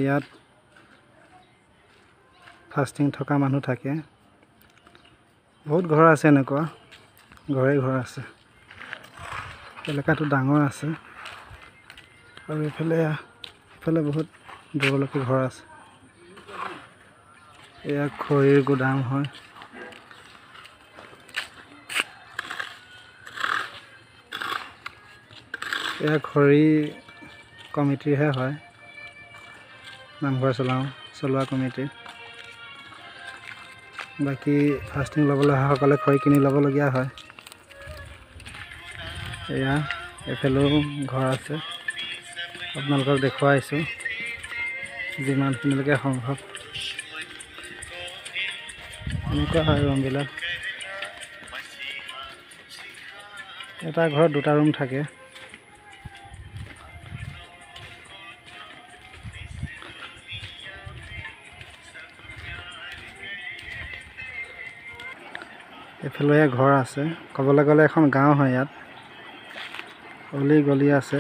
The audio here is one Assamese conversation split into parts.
ইয়াত ফাষ্টিং থকা মানুহ থাকে। বহুত ঘৰ আছে, এনেকুৱা ঘৰে ঘৰ আছে। এলেকাটো ডাঙৰ আছে আৰু ইফালে বহুত দূৰলৈকে ঘৰ আছে। এয়া খৰিৰ গুদাম হয়। এয়া খৰি কমিটিৰহে হয়, নামঘৰ চলোৱা কমিটিৰ। বাকী ফাষ্টিং ল'বলৈ অহাসকলে খৰি কিনি ল'বলগীয়া হয়। এয়া এফালেও ঘৰ আছে, আপোনালোকক দেখুৱাইছোঁ যিমানখিনিলৈকে সম্ভৱ। এনেকুৱা হয় ৰুমবিলাক। এটা ঘৰত দুটা ৰুম থাকে। এফালে ঘৰ আছে। ক'বলৈ গ'লে এখন গাঁও হয়। ইয়াত অলি গলি আছে,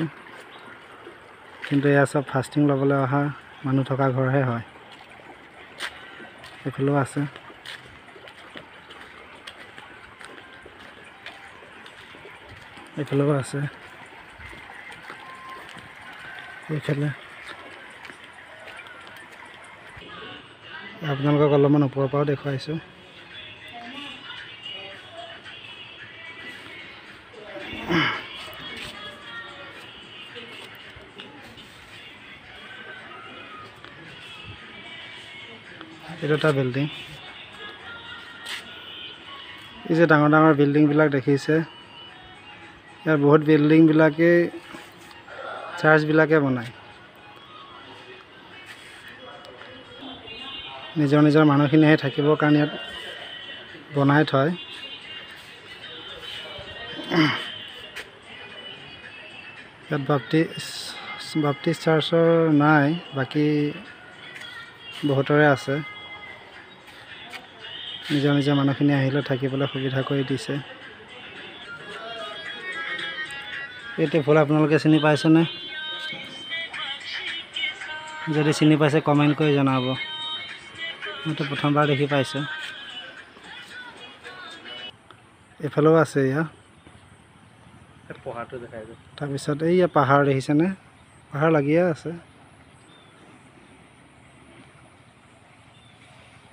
কিন্তু এয়া চব ফাষ্টিং ল'বলৈ অহা মানুহ থকা ঘৰহে হয়। এইফালেও আছে। এইফালেও আছে। এইফালে আপোনালোকক অলপমান ওপৰৰ পৰাও দেখুৱাইছোঁ। এইটো এটা বিল্ডিং। এই যে ডাঙৰ ডাঙৰ বিল্ডিংবিলাক দেখিছে, ইয়াৰ বহুত বিল্ডিংবিলাকেই চাৰ্চবিলাকে বনায়। নিজৰ নিজৰ মানুহখিনিহে থাকিবৰ কাৰণে ইয়াত বনাই থয়। ইয়াত বাপ্টিষ্ট চাৰ্চৰ নাই, বাকী বহুতৰে আছে। নিজৰ নিজৰ মানুহখিনি আহিলে থাকিবলৈ সুবিধা কৰি দিছে। এইটো ফুল আপোনালোকে চিনি পাইছেনে? যদি চিনি পাইছে কমেণ্ট কৰি জনাব। মইতো প্ৰথমবাৰ দেখি পাইছোঁ। এইফালেও আছে এয়া পাহাৰটো দেখাই যায়। তাৰপিছত এইয়া পাহাৰ দেখিছেনে? পাহাৰ লাগিয়ে আছে।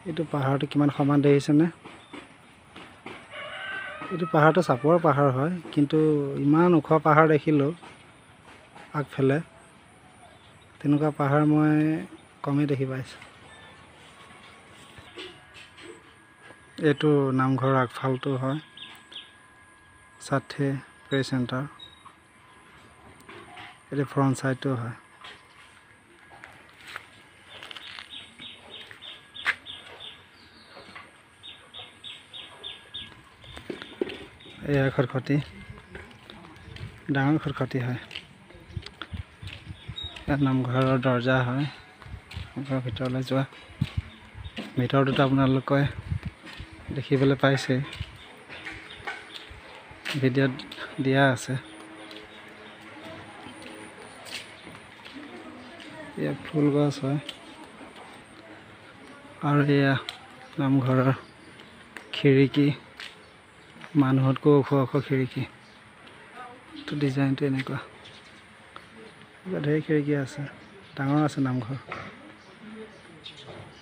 এইটো পাহাৰটো কিমান সমান দেখিছেনে? এইটো পাহাৰটো চাপৰ পাহাৰ হয়, কিন্তু ইমান ওখ পাহাৰ দেখিলোঁ আগফালে। তেনেকুৱা পাহাৰ মই কমেই দেখি পাইছোঁ। এইটো নামঘৰৰ আগফালটো হয়, ষাঠি প্ৰে চেণ্টাৰ। এইটো ফ্ৰণ্ট ছাইডটো হয়। এয়া খটখটি, ডাঙৰ খটখটি হয়। ইয়াত নামঘৰৰ দৰ্জা হয়। নামঘৰৰ ভিতৰলৈ যোৱা। ভিতৰটোতো আপোনালোকে দেখিবলৈ পাইছে, ভিডিঅ'ত দিয়া আছে। এয়া ফুল গছ হয় আৰু এয়া নামঘৰৰ খিৰিকী, মানুহতকৈ ওখ ওখ খিৰিকী। তো ডিজাইনটো এনেকুৱা। ঢেৰ খিৰিকী আছে, ডাঙৰ আছে নামঘৰ।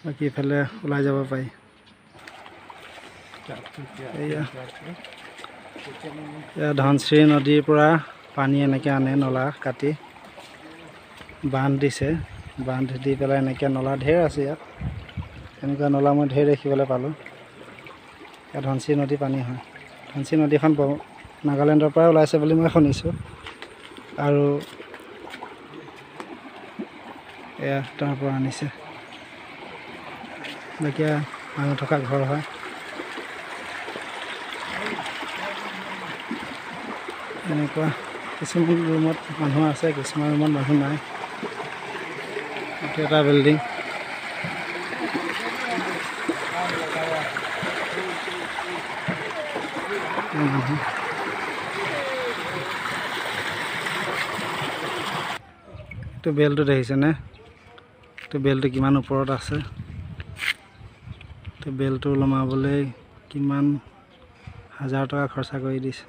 বাকী ইফালে ওলাই যাব পাৰি। এয়া ধনশিৰি নদীৰ পৰা পানী এনেকৈ আনে, নলা কাটি বান্ধ দিছে। বান্ধ দি পেলাই এনেকৈ নলা ঢেৰ আছে ইয়াত। এনেকুৱা নলা মই ঢেৰ দেখিবলৈ পালোঁ। ইয়াত ধনশিৰি নদী পানী হয়। ধনশিৰি নদীখন নাগালেণ্ডৰ পৰা ওলাইছে বুলি মই শুনিছোঁ। আৰু এয়া তাৰ পৰা আনিছে। বাকী মানুহ থকা ঘৰ হয়। এনেকুৱা কিছুমান ৰুমত মানুহ আছে, কিছুমান ৰুমত মানুহ নাই। এইটো এটা বিল্ডিং। এইটো বেলটো দেখিছেনে? তো বেলটো কিমান ওপৰত আছে, তো বেলটো ওলমাবলৈ কিমান হাজাৰ টকা খৰচা কৰি দিছে।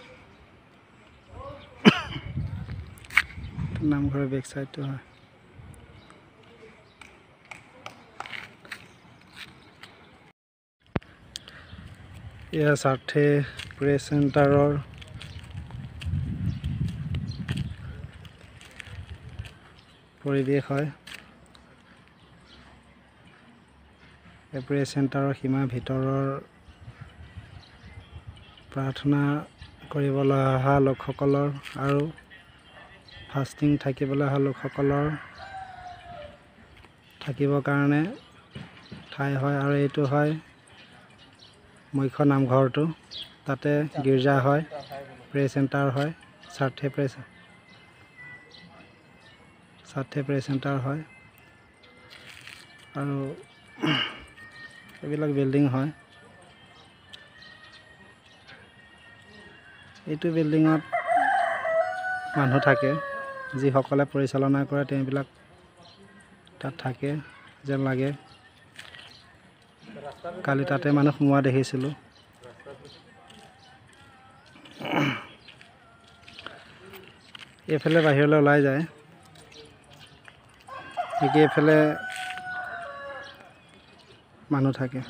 নামঘৰৰ বেক চাইডটো হয়। এয়া সাৰ্থে প্ৰেছ চেণ্টাৰৰ পৰিৱেশ হয়। এই প্ৰেছ চেণ্টাৰৰ সীমাৰ ভিতৰৰ প্ৰাৰ্থনা কৰিবলৈ অহা লোকসকলৰ আৰু ফাষ্টিং থাকিবলৈ অহা লোকসকলৰ থাকিবৰ কাৰণে ঠাই হয়। আৰু এইটো হয় মুখ্য নামঘৰটো, তাতে গীৰ্জা হয়, প্ৰেছ চেণ্টাৰ হয়, সাৰ্থে প্ৰেছ চেণ্টাৰ হয়। আৰু এইবিলাক বিল্ডিং হয়। এইটো বিল্ডিঙত মানুহ থাকে, যিসকলে পৰিচালনা কৰে তেওঁবিলাক তাত থাকে যেন লাগে। কালি তাতে মানুহ সোমোৱা দেখিছিলোঁ। এইফালে বাহিৰলৈ ওলাই যায়, এইফালে মানুহ থাকে।